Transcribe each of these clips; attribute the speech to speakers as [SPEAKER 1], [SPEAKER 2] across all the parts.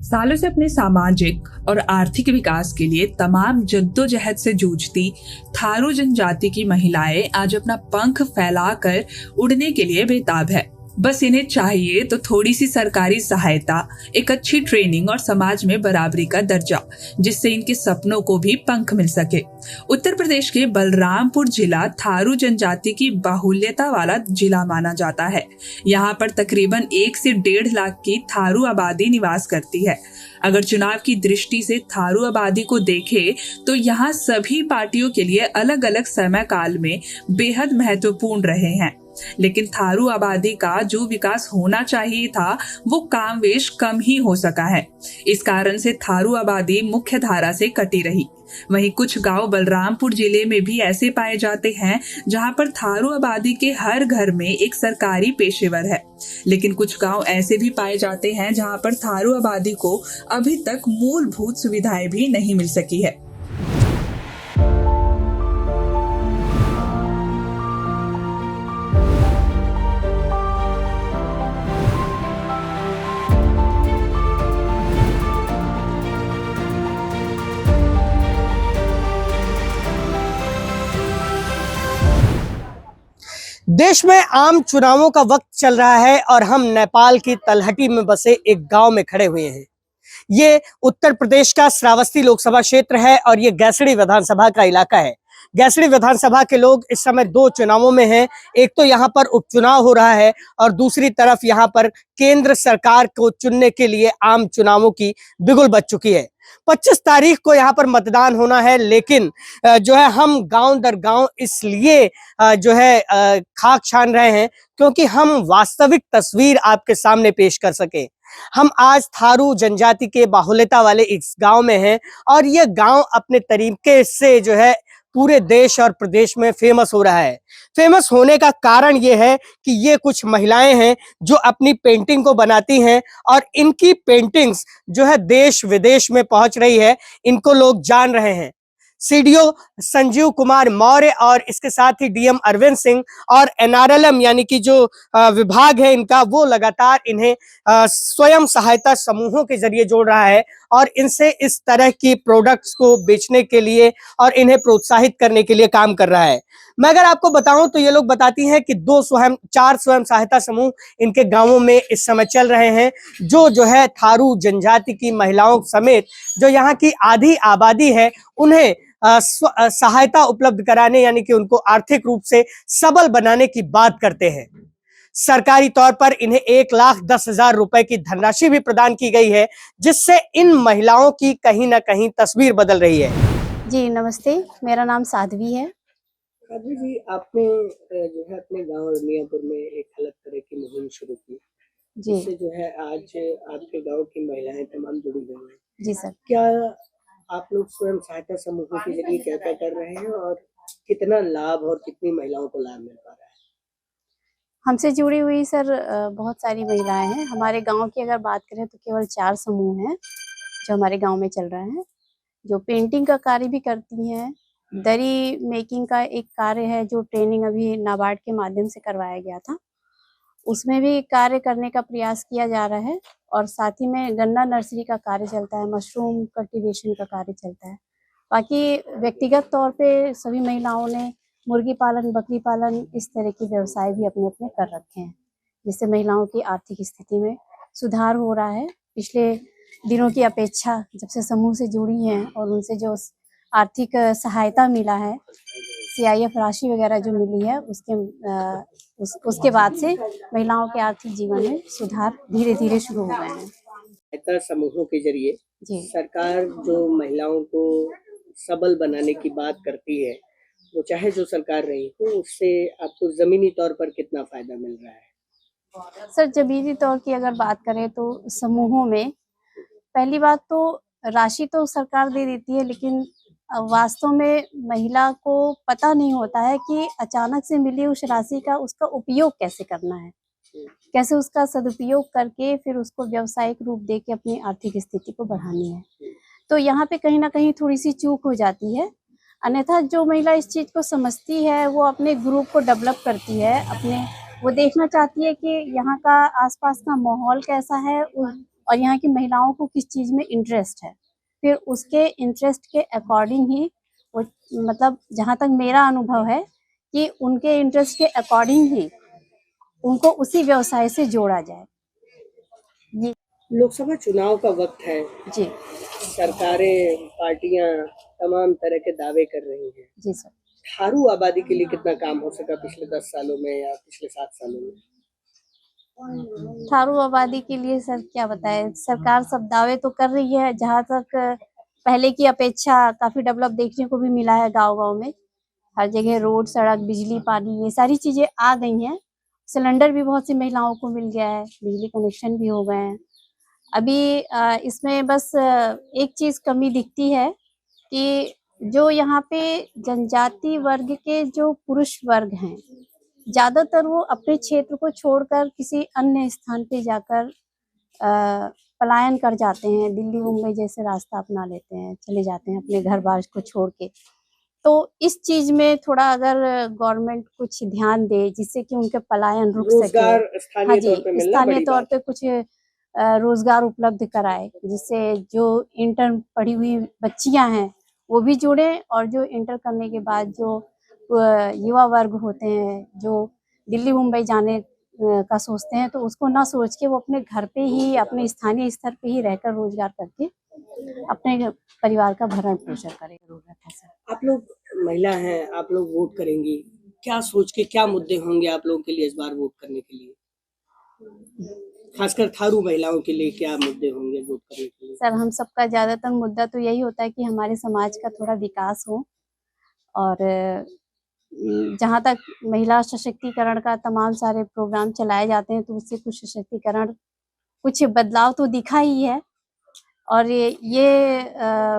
[SPEAKER 1] सालों से अपने सामाजिक और आर्थिक विकास के लिए तमाम जद्दोजहद से जूझती थारू जनजाति की महिलाएं आज अपना पंख फैलाकर उड़ने के लिए बेताब है। बस इन्हें चाहिए तो थोड़ी सी सरकारी सहायता, एक अच्छी ट्रेनिंग और समाज में बराबरी का दर्जा, जिससे इनके सपनों को भी पंख मिल सके। उत्तर प्रदेश के बलरामपुर जिला थारू जनजाति की बाहुल्यता वाला जिला माना जाता है। यहाँ पर तकरीबन 1 से 1.5 लाख की थारू आबादी निवास करती है। अगर चुनाव की दृष्टि से थारू आबादी को देखें तो यहाँ सभी पार्टियों के लिए अलग अलग समय काल में बेहद महत्वपूर्ण रहे हैं, लेकिन थारू आबादी का जो विकास होना चाहिए था वो कामवेश कम ही हो सका है। इस कारण से थारू आबादी मुख्य धारा से कटी रही। वहीं कुछ गांव बलरामपुर जिले में भी ऐसे पाए जाते हैं जहां पर थारू आबादी के हर घर में एक सरकारी पेशेवर है, लेकिन कुछ गांव ऐसे भी पाए जाते हैं जहां पर थारू आबादी को अभी तक मूलभूत सुविधाएं भी नहीं मिल सकी है।
[SPEAKER 2] देश में आम चुनावों का वक्त चल रहा है और हम नेपाल की तलहटी में बसे एक गांव में खड़े हुए हैं। ये उत्तर प्रदेश का श्रावस्ती लोकसभा क्षेत्र है और ये गैसड़ी विधानसभा का इलाका है। गैसड़ी विधानसभा के लोग इस समय 2 चुनावों में हैं। एक तो यहाँ पर उपचुनाव हो रहा है और दूसरी तरफ यहाँ पर केंद्र सरकार को चुनने के लिए आम चुनावों की बिगुल बज चुकी है। 25 तारीख को यहाँ पर मतदान होना है, लेकिन जो है हम गांव दर गांव इसलिए जो है खाक छान रहे हैं क्योंकि हम वास्तविक तस्वीर आपके सामने पेश कर सके। हम आज थारू जनजाति के बाहुल्यता वाले इस गांव में हैं और ये गांव अपने तरीके से जो है पूरे देश और प्रदेश में फेमस हो रहा है। फेमस होने का कारण ये है कि ये कुछ महिलाएं हैं जो अपनी पेंटिंग को बनाती हैं और इनकी पेंटिंग्स जो है देश विदेश में पहुंच रही है, इनको लोग जान रहे हैं। सीडीओ संजीव कुमार मौर्य और इसके साथ ही डीएम अरविंद सिंह और एनआरएलएम यानी कि जो विभाग है इनका, वो लगातार इन्हें स्वयं सहायता समूहों के जरिए जोड़ रहा है और इनसे इस तरह की प्रोडक्ट्स को बेचने के लिए और इन्हें प्रोत्साहित करने के लिए काम कर रहा है। मैं अगर आपको बताऊं तो ये लोग बताती हैं कि 4 स्वयं सहायता समूह इनके गांवों में इस समय चल रहे हैं, जो है थारू जनजाति की महिलाओं समेत जो यहाँ की आधी आबादी है उन्हें सहायता उपलब्ध कराने यानी कि उनको आर्थिक रूप से सबल बनाने की बात करते हैं। सरकारी तौर पर इन्हें 1,10,000 रुपए की धनराशि भी प्रदान की गई है, जिससे इन महिलाओं की कहीं ना कहीं तस्वीर बदल रही है।
[SPEAKER 3] जी नमस्ते, मेरा नाम साध्वी है।
[SPEAKER 2] साध्वी जी, आपने जो है अपने गांव मियाँपुर में एक अलग तरह की मुहिम शुरू की, जिससे जो है आज आपके गांव की महिलाएं तमाम जुड़ी हुई हैं।
[SPEAKER 3] जी सर।
[SPEAKER 2] क्या आप लोग स्वयं सहायता समूहों के जरिए क्या क्या कर रहे हैं और कितना लाभ और कितनी महिलाओं को लाभ मिल पा रहा है?
[SPEAKER 3] हमसे जुड़ी हुई सर बहुत सारी महिलाएं हैं। हमारे गांव की अगर बात करें तो केवल 4 समूह हैं जो हमारे गांव में चल रहे हैं, जो पेंटिंग का कार्य भी करती हैं। दरी मेकिंग का एक कार्य है जो ट्रेनिंग अभी नाबार्ड के माध्यम से करवाया गया था, उसमें भी कार्य करने का प्रयास किया जा रहा है। और साथ ही में गन्ना नर्सरी का कार्य चलता है, मशरूम कल्टीवेशन का कार्य चलता है। बाकी व्यक्तिगत तौर पे सभी महिलाओं ने मुर्गी पालन, बकरी पालन, इस तरह के व्यवसाय भी अपने अपने कर रखे हैं, जिससे महिलाओं की आर्थिक स्थिति में सुधार हो रहा है। पिछले दिनों की अपेक्षा जब से समूह से जुड़ी हैं और उनसे जो आर्थिक सहायता मिला है, CIF राशि वगैरह जो मिली है, उसके बाद से महिलाओं के आर्थिक जीवन में सुधार धीरे धीरे शुरू हो गए हैं।
[SPEAKER 2] सहायता समूहों के जरिए सरकार जो महिलाओं को सबल बनाने की बात करती है, वो चाहे जो सरकार रही हो, उससे आपको जमीनी तौर पर कितना फायदा मिल रहा है?
[SPEAKER 3] सर जमीनी तौर की अगर बात करें तो समूहों में पहली बात तो राशि तो सरकार दे देती है, लेकिन वास्तव में महिला को पता नहीं होता है कि अचानक से मिली उस राशि का उसका उपयोग कैसे करना है, कैसे उसका सदुपयोग करके फिर उसको व्यावसायिक रूप दे के अपनी आर्थिक स्थिति को बढ़ानी है। तो यहाँ पे कहीं ना कहीं थोड़ी सी चूक हो जाती है। अन्यथा जो महिला इस चीज को समझती है वो अपने ग्रुप को डेवलप करती है, वो देखना चाहती है कि यहाँ का आसपास का माहौल कैसा है, और यहाँ की महिलाओं को किस चीज़ में इंटरेस्ट है, फिर उसके इंटरेस्ट के अकॉर्डिंग ही वो, मतलब जहाँ तक मेरा अनुभव है कि उनके इंटरेस्ट के अकॉर्डिंग ही उनको उसी व्यवसाय से जोड़ा जाए। ये
[SPEAKER 2] लोकसभा चुनाव का वक्त है,
[SPEAKER 3] जी
[SPEAKER 2] सरकारें, पार्टियां तमाम तरह के दावे कर रही हैं।
[SPEAKER 3] जी सर।
[SPEAKER 2] थारू आबादी के लिए कितना काम हो सका पिछले 10 सालों में या पिछले 7 सालों में?
[SPEAKER 3] थारू आबादी के लिए सर क्या बताएं, सरकार सब दावे तो कर रही है, जहाँ तक पहले की अपेक्षा काफी डेवलप देखने को भी मिला है। गांव-गांव में हर जगह रोड, सड़क, बिजली, पानी, ये सारी चीजें आ गई हैं। सिलेंडर भी बहुत सी महिलाओं को मिल गया है, बिजली कनेक्शन भी हो गए हैं। अभी इसमें बस एक चीज कमी दिखती है कि जो यहाँ पे जनजाति वर्ग के जो पुरुष वर्ग हैं, ज्यादातर वो अपने क्षेत्र को छोड़कर किसी अन्य स्थान पे जाकर पलायन कर जाते हैं, दिल्ली मुंबई जैसे रास्ता अपना लेते हैं, चले जाते हैं अपने घर बार को छोड़ के। तो इस चीज में थोड़ा अगर गवर्नमेंट कुछ ध्यान दे जिससे कि उनके पलायन रुक सके।
[SPEAKER 2] रोजगार
[SPEAKER 3] हाँ
[SPEAKER 2] स्थानीय
[SPEAKER 3] जी,
[SPEAKER 2] तौर पे मिलना
[SPEAKER 3] स्थानीय
[SPEAKER 2] बड़ी
[SPEAKER 3] तौर
[SPEAKER 2] बात
[SPEAKER 3] पे कुछ रोजगार उपलब्ध कराए, जिससे जो इंटर पढ़ी हुई बच्चियां हैं वो भी जुड़े, और जो इंटर करने के बाद जो युवा वर्ग होते हैं जो दिल्ली मुंबई जाने का सोचते हैं, तो उसको ना सोच के वो अपने घर पे ही, अपने स्थानीय स्तर पे ही रहकर रोजगार करके अपने परिवार का भरण पोषण करें। जरूरत है सर।
[SPEAKER 2] आप लोग महिला हैं, आप लोग वोट करेंगी, क्या सोच के, क्या मुद्दे होंगे आप लोगों के लिए इस बार वोट करने के लिए? खासकर थारू महिलाओं के लिए क्या मुद्दे होंगे वोट करने के लिए?
[SPEAKER 3] सर हम सबका ज्यादातर मुद्दा तो यही होता है कि हमारे समाज का थोड़ा विकास हो, और जहाँ तक महिला सशक्तिकरण का तमाम सारे प्रोग्राम चलाए जाते हैं, तो उससे कुछ सशक्तिकरण, कुछ बदलाव तो दिखा ही है। और ये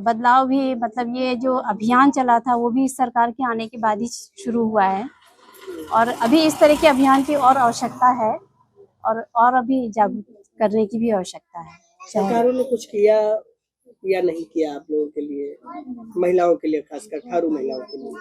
[SPEAKER 3] बदलाव भी, मतलब ये जो अभियान चला था वो भी इस सरकार के आने के बाद ही शुरू हुआ है, और अभी इस तरह के अभियान की और आवश्यकता है, और अभी जागरूक करने की भी आवश्यकता है।
[SPEAKER 2] सरकारों ने कुछ किया या नहीं किया आप लोगों के लिए, महिलाओं के लिए, खासकर थारू महिलाओं के लिए?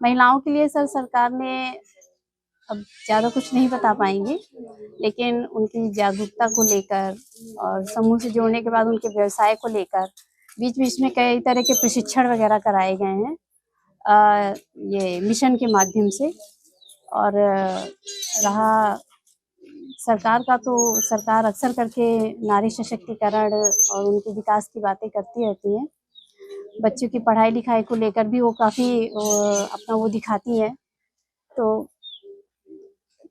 [SPEAKER 3] महिलाओं के लिए सर सरकार ने अब ज़्यादा कुछ नहीं बता पाएंगे, लेकिन उनकी जागरूकता को लेकर और समूह से जोड़ने के बाद उनके व्यवसाय को लेकर बीच बीच में कई तरह के प्रशिक्षण वगैरह कराए गए हैं ये मिशन के माध्यम से। और रहा सरकार का, तो सरकार अक्सर करके नारी सशक्तिकरण और उनके विकास की बातें करती रहती है। बच्चों की पढ़ाई लिखाई को लेकर भी वो काफ़ी अपना वो दिखाती है। तो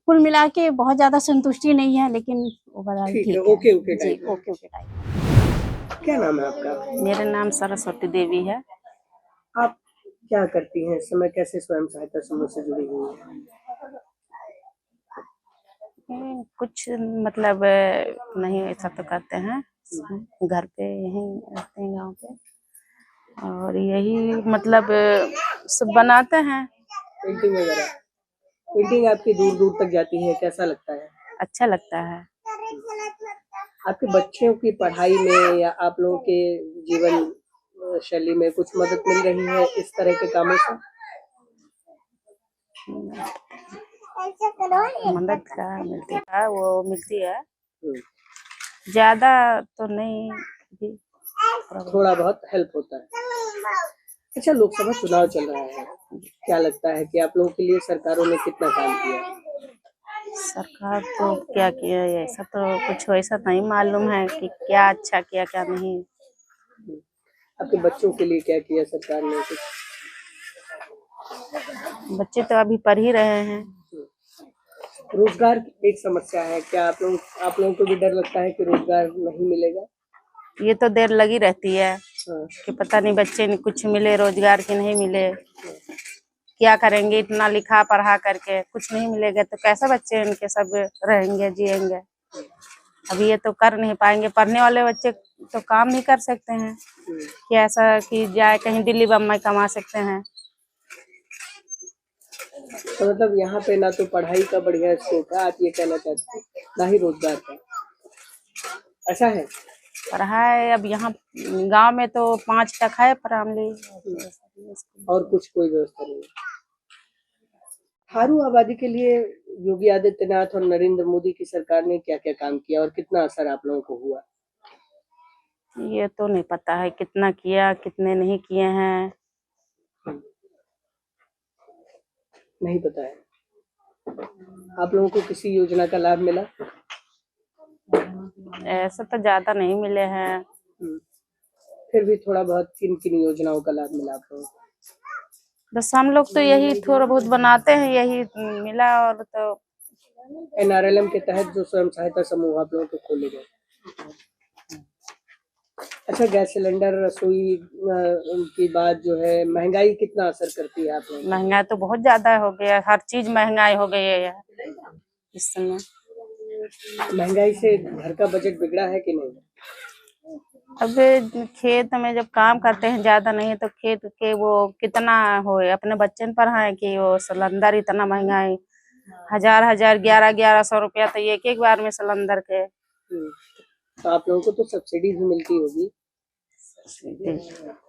[SPEAKER 3] कुल मिला के बहुत ज़्यादा संतुष्टि नहीं है, लेकिन ओवरऑल ठीक है।
[SPEAKER 2] ओके
[SPEAKER 3] जी,
[SPEAKER 2] टाइप है।
[SPEAKER 3] Okay type.
[SPEAKER 2] क्या नाम है आपका?
[SPEAKER 4] मेरा नाम सरस्वती देवी है।
[SPEAKER 2] आप क्या करती हैं इस समय, कैसे स्वयं सहायता समूह से जुड़ी हुई हैं?
[SPEAKER 4] कुछ मतलब नहीं ऐसा तो करते हैं, घर पे यहीं रहते हैं गांव पे, और यही मतलब सब बनाते हैं।
[SPEAKER 2] पेंटिंग वगैरह, पेंटिंग आपकी दूर दूर तक जाती है, कैसा लगता है?
[SPEAKER 4] अच्छा लगता है।
[SPEAKER 2] आपके बच्चों की पढ़ाई में या आप लोगों के जीवन शैली में कुछ मदद मिल रही है इस तरह के कामों से?
[SPEAKER 4] मदद का मिलती है, वो मिलती है, ज्यादा तो नहीं,
[SPEAKER 2] थोड़ा बहुत हेल्प होता है। अच्छा, लोकसभा चुनाव चल रहा है, क्या लगता है कि आप लोगों के लिए सरकारों ने कितना काम किया?
[SPEAKER 4] सरकार तो क्या किया है, ऐसा तो कुछ वैसा नहीं मालूम है कि क्या अच्छा किया क्या नहीं।
[SPEAKER 2] आपके बच्चों के लिए क्या किया सरकार ने? कुछ
[SPEAKER 4] बच्चे तो अभी पढ़ ही रहे हैं।
[SPEAKER 2] रोजगार की एक समस्या है, क्या आप लोगों को भी डर लगता है कि रोजगार नहीं मिलेगा?
[SPEAKER 4] ये तो देर लगी रहती है
[SPEAKER 2] हाँ।
[SPEAKER 4] कि पता नहीं बच्चे ने कुछ मिले रोजगार की नहीं मिले, क्या करेंगे, इतना लिखा पढ़ा करके कुछ नहीं मिलेगा तो कैसा बच्चे इनके सब रहेंगे जिएंगे। अभी ये तो कर नहीं पाएंगे, पढ़ने वाले बच्चे तो काम नहीं कर सकते हैं कि ऐसा कि जाए कहीं दिल्ली बम्बई कमा सकते हैं।
[SPEAKER 2] तो मतलब यहाँ पे ना तो पढ़ाई का बढ़िया स्कोप है, आप ये कहना चाहते हैं, ना ही रोजगार का, ऐसा है?
[SPEAKER 4] पढ़ाई अब यहाँ गांव में तो 5 तक है प्राइमरी,
[SPEAKER 2] और कुछ कोई व्यवस्था नहीं। थारू आबादी के लिए योगी आदित्यनाथ और नरेंद्र मोदी की सरकार ने क्या क्या काम किया और कितना असर आप लोगों को हुआ?
[SPEAKER 4] ये तो नहीं पता है कितना किया कितने नहीं किए हैं।
[SPEAKER 2] नहीं पता है। आप लोगों को किसी योजना का लाभ मिला?
[SPEAKER 4] ऐसा तो ज्यादा नहीं मिले हैं।
[SPEAKER 2] फिर भी थोड़ा बहुत किन किन योजनाओं का लाभ मिला आप लोगों को?
[SPEAKER 4] बस हम लोग तो यही थोड़ा बहुत बनाते हैं, यही मिला। और तो
[SPEAKER 2] NRLM के तहत जो स्वयं सहायता समूह आप लोगों के खोले गए। अच्छा, गैस सिलेंडर रसोई की बात जो है, महंगाई कितना असर करती है आप लोगों को?
[SPEAKER 4] महंगाई तो बहुत ज्यादा हो गया, हर चीज महंगाई हो गई है इस समय।
[SPEAKER 2] महंगाई से घर का बजट बिगड़ा है कि नहीं?
[SPEAKER 4] अब खेत में जब काम करते हैं ज्यादा नहीं तो खेत के वो कितना हो, अपने बच्चे ने पढ़ाए कि वो सिलेंडर इतना महंगा है। 1000 1100 रुपया तो एक एक बार में सिलेंडर के।
[SPEAKER 2] तो आप लोगों को तो सब्सिडी भी मिलती होगी?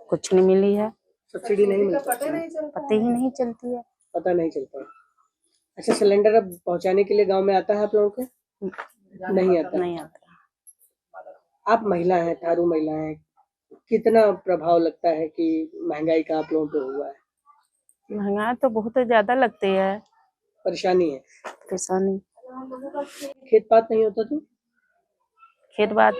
[SPEAKER 4] कुछ नहीं मिली है,
[SPEAKER 2] सब्सिडी नहीं मिलती?
[SPEAKER 4] पता ही नहीं चलती है।
[SPEAKER 2] पता नहीं चलता है। अच्छा, सिलेंडर अब पहुंचाने के लिए गांव में आता है आप लोगों के? नहीं आता।
[SPEAKER 4] नहीं आता।
[SPEAKER 2] आप महिला हैं, थारू महिला हैं, कितना प्रभाव लगता है कि महंगाई का आप लोगों पे हुआ है?
[SPEAKER 4] महंगाई तो बहुत ज्यादा लगती है।
[SPEAKER 2] परेशानी है?
[SPEAKER 4] परेशानी।
[SPEAKER 2] खेत पात नहीं होता तो?
[SPEAKER 4] खेत बात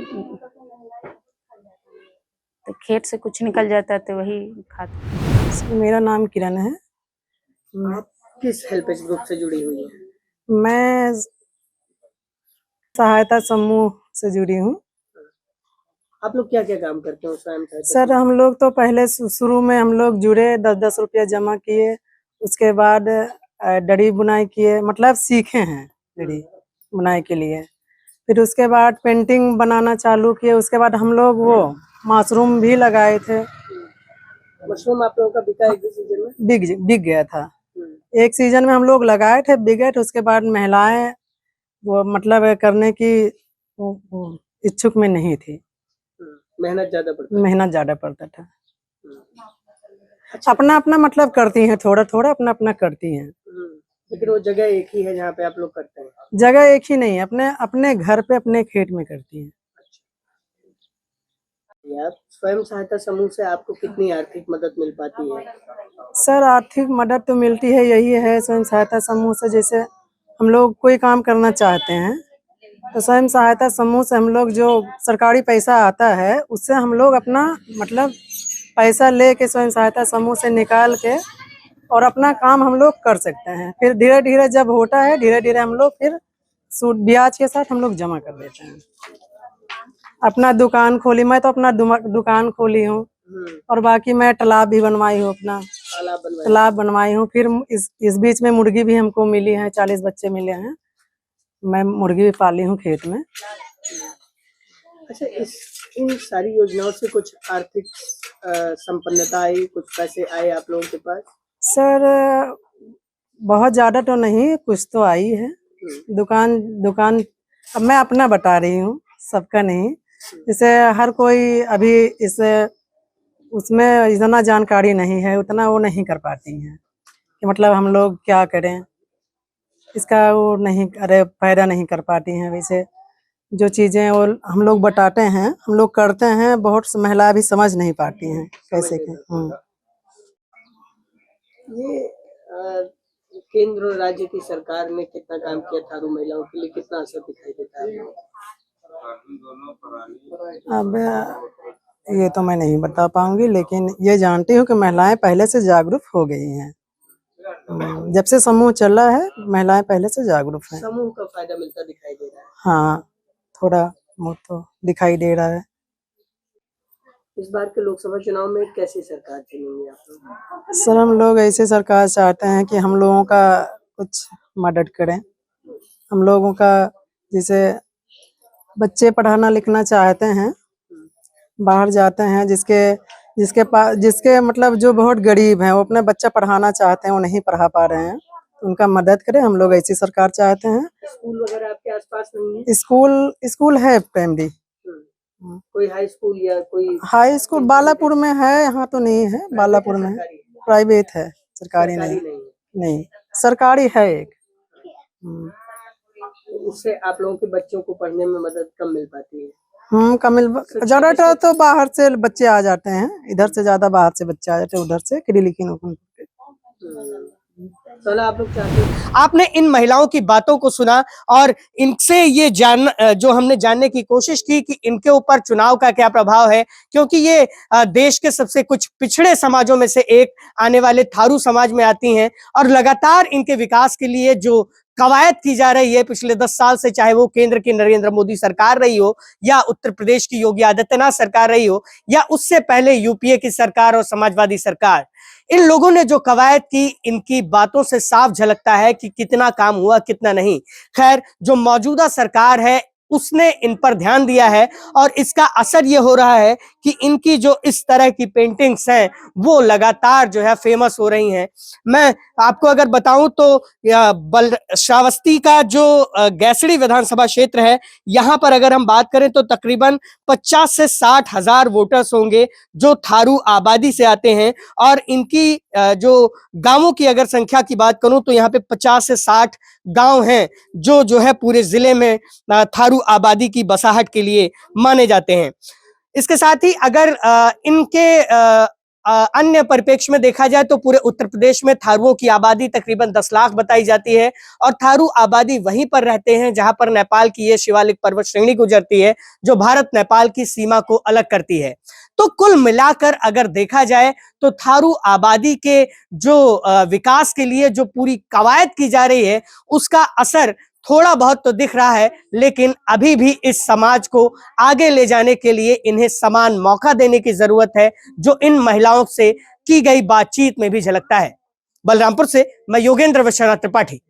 [SPEAKER 4] तो खेत से कुछ निकल जाता है तो वही खाते।
[SPEAKER 5] मेरा नाम किरण है।
[SPEAKER 2] आप किस हेल्पेज ग्रुप से जुड़ी हुई हैं?
[SPEAKER 5] मैं सहायता समूह से जुड़ी हूँ।
[SPEAKER 2] आप लोग क्या क्या काम करते हो स्वयं सहायता
[SPEAKER 5] सर हम लोग तो पहले शुरू में हम लोग जुड़े, 10-10 रुपया जमा किए। उसके बाद दरी बुनाई किए, मतलब सीखे हैं दरी बुनाई के लिए। फिर उसके बाद पेंटिंग बनाना चालू किए। उसके बाद हम लोग वो मशरूम भी लगाए थे।
[SPEAKER 2] मशरूम आप लोगों का बिका एक सीजन में?
[SPEAKER 5] बिक गया था। एक सीजन में हम लोग लगाए थे, बिक गए थे। उसके बाद महिलाएं वो मतलब करने की वो इच्छुक में नहीं थी।
[SPEAKER 2] मेहनत ज्यादा पड़ता
[SPEAKER 5] था।
[SPEAKER 2] अच्छा।
[SPEAKER 5] अपना अपना मतलब करती हैं, थोड़ा थोड़ा अपना अपना करती हैं।
[SPEAKER 2] लेकिन वो जगह एक ही है जहाँ पे आप लोग करते हैं?
[SPEAKER 5] जगह एक ही नहीं है, अपने अपने घर पे अपने खेत में करती हैं।
[SPEAKER 2] यार, स्वयं सहायता समूह से आपको कितनी आर्थिक मदद मिल पाती है?
[SPEAKER 5] सर आर्थिक मदद तो मिलती है, यही है स्वयं सहायता समूह से। जैसे हम लोग कोई काम करना चाहते हैं तो स्वयं सहायता समूह से हम लोग जो सरकारी पैसा आता है उससे हम लोग अपना मतलब पैसा लेके स्वयं सहायता समूह से निकाल के और अपना काम हम लोग कर सकते हैं। फिर धीरे धीरे जब होता है, धीरे धीरे हम लोग फिर सूद ब्याज के साथ हम लोग जमा कर देते हैं। अपना दुकान खोली, मैं तो अपना दुकान खोली हूँ और बाकी मैं तालाब भी बनवाई हूँ, अपना तालाब बनवाई हूँ। फिर इस बीच में मुर्गी भी हमको मिली है, 40 बच्चे मिले हैं। मैं मुर्गी भी पाली हूँ खेत में।
[SPEAKER 2] अच्छा, इन सारी योजनाओं से कुछ आर्थिक संपन्नता आई, कुछ पैसे आए आप लोगों के पास?
[SPEAKER 5] सर बहुत ज्यादा तो नहीं, कुछ तो आई है। दुकान अब मैं अपना बता रही हूँ, सबका नहीं। जैसे हर कोई अभी इस उसमें इतना जानकारी नहीं है, उतना वो नहीं कर पाती हैं कि मतलब हम लोग क्या करें इसका, वो नहीं अरे फायदा नहीं कर पाती हैं। वैसे जो चीजें वो हम लोग बताते हैं, हम लोग करते हैं, बहुत महिला भी समझ नहीं पाती हैं कैसे के।
[SPEAKER 2] ये केंद्र और राज्य की सरकार ने कितना काम किया थारू महिलाओं के लिए, कितना असर दिखाई देता है?
[SPEAKER 5] अब ये तो मैं नहीं बता पाऊंगी, लेकिन ये जानती हूँ कि महिलाएं पहले से जागरूक हो गई हैं। जब से समूह चला है महिलाएं पहले से जागरूक हैं।
[SPEAKER 2] समूह का फायदा मिलता दिखाई दे रहा है?
[SPEAKER 5] हाँ, थोड़ा बहुत तो दिखाई दे रहा है।
[SPEAKER 2] इस बार के लोकसभा चुनाव में कैसी सरकार चुनेंगे आप लोग?
[SPEAKER 5] सर हम लोग ऐसे सरकार चाहते हैं कि हम लोगों का कुछ मदद करें। हम लोगों का जैसे बच्चे पढ़ाना लिखना चाहते हैं, बाहर जाते हैं, जिसके मतलब जो बहुत गरीब हैं, वो अपना बच्चा पढ़ाना चाहते हैं, वो नहीं पढ़ा पा रहे हैं, तो उनका मदद करें। हम लोग ऐसी सरकार चाहते हैं।
[SPEAKER 2] स्कूल वगैरह आपके आसपास नहीं है?
[SPEAKER 5] स्कूल है प्राइमरी।
[SPEAKER 2] कोई हाई स्कूल या कोई?
[SPEAKER 5] हाई स्कूल बालापुर में है, यहाँ तो नहीं है। बालापुर में प्राइवेट है, सरकारी नहीं। सरकारी है एक।
[SPEAKER 2] उससे आप लोगों के बच्चों को पढ़ने में मदद कम मिल पाती है?
[SPEAKER 5] ज्यादातर तो बाहर से बच्चे आ जाते हैं, इधर से ज्यादा बाहर से बच्चे आ जाते हैं, उधर से क्रिलिकीन ओपन करके।
[SPEAKER 2] चलो आप लोग चाहते हैं। आपने इन महिलाओं की बातों को सुना और इनसे ये जो हमने जानने की कोशिश की कि इनके ऊपर चुनाव का क्या प्रभाव है, क्योंकि ये देश के सबसे कुछ पिछड़े समाजों में से एक आने वाले थारू समाज में आती हैं और लगातार इनके विकास के लिए जो कवायद की जा रही है पिछले 10 साल से, चाहे वो केंद्र की नरेंद्र मोदी सरकार रही हो या उत्तर प्रदेश की योगी आदित्यनाथ सरकार रही हो या उससे पहले यूपीए की सरकार और समाजवादी सरकार, इन लोगों ने जो कवायद की, इनकी बातों से साफ झलकता है कि कितना काम हुआ कितना नहीं। खैर, जो मौजूदा सरकार है उसने इन पर ध्यान दिया है और इसका असर ये हो रहा है कि इनकी जो इस तरह की पेंटिंग्स हैं वो लगातार जो है फेमस हो रही हैं। मैं आपको अगर बताऊं तो श्रावस्ती का जो गैसड़ी विधानसभा क्षेत्र है, यहाँ पर अगर हम बात करें तो तकरीबन 50 से 60 हजार वोटर्स होंगे जो थारू आबादी से आते हैं और इनकी जो गांवों की अगर संख्या की बात करूं तो यहाँ पे 50 से 60 गांव हैं जो है पूरे जिले में थारू आबादी की बसाहट के लिए माने जाते हैं। इसके साथ ही अगर इनके अन्य परिप्रेक्ष्य में देखा जाए तो पूरे उत्तर प्रदेश में थारुओं की आबादी तकरीबन 10 लाख बताई जाती है और थारू आबादी वहीं पर रहते हैं जहां पर नेपाल की ये शिवालिक पर्वत श्रेणी गुजरती है जो भारत नेपाल की सीमा को अलग करती है। तो कुल मिलाकर अगर देखा जाए तो थारू आबादी के जो विकास के लिए जो पूरी कवायद की जा रही है उसका असर थोड़ा बहुत तो दिख रहा है, लेकिन अभी भी इस समाज को आगे ले जाने के लिए इन्हें समान मौका देने की जरूरत है, जो इन महिलाओं से की गई बातचीत में भी झलकता है। बलरामपुर से मैं योगेंद्र विश्वनाथ त्रिपाठी।